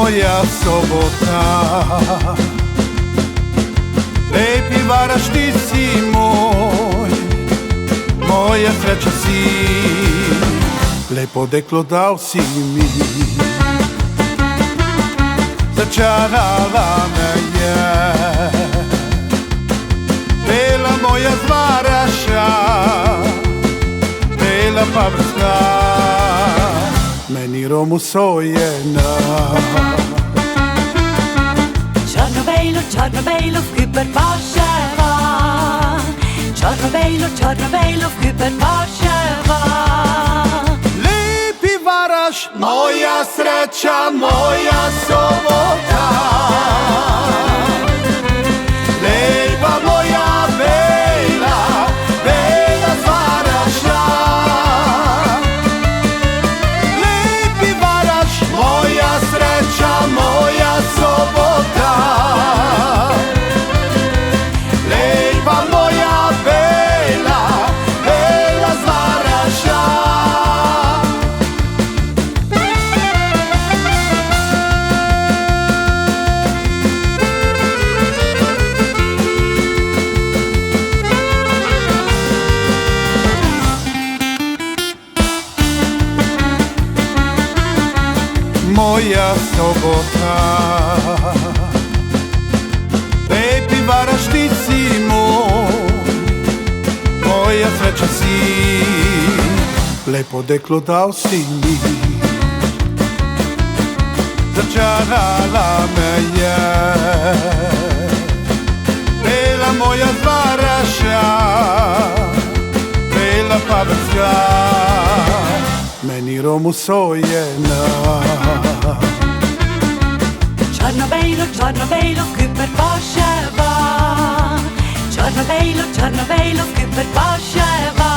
moja sobota. Lepi Varaš, ti si moj, moja sreća si, lepo deklo dao si mi. Začarala me je bela moja Varaša, bela paprska, meni romu sojena. Čarno-bejlo v Küpert-Varšava, čarno-bejlo v Küpert-Varšava. Lepi Varaš, moja sreća, moja sobota. Lepa moja bela, bela Varaša. Lepi Varaš, moja sreća, moja sobota. Lepa moja bela, bela Varaša. Moja sobota. Lepi Varaš, ti si moj, moja sreća si, lepo deklo dao si mi. Začarala me je bela moja Varaša, bela paprska, meni romu sojena. Čarno-bejlo v Küpert-Varšava, čarno-bejlo v Küpert-Varšava.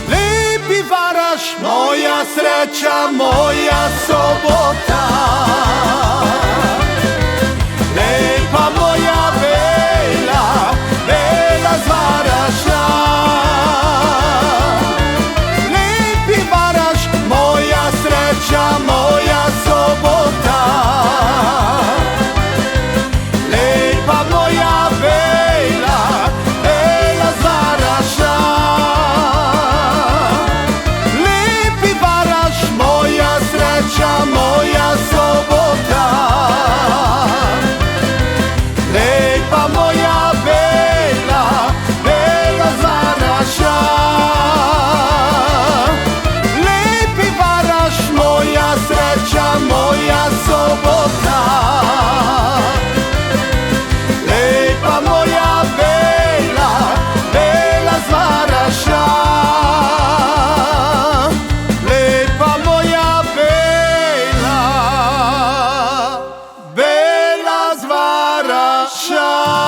Lepi Varaš, moja sreća, moja sobota. Lepa moja bela, bela Varaša. Lepi Varaš, moja sreća, moja sobota. Lepa moja bela, bela Varaša. Lepi Varaš, moja sreća, moja sobota. Lepa moja bela, bela Varaša. Lepi Varaš, moja sreća, moja sobota. Lepa moja bela, bela Varaša. Lepa moja bela, bela Varaša.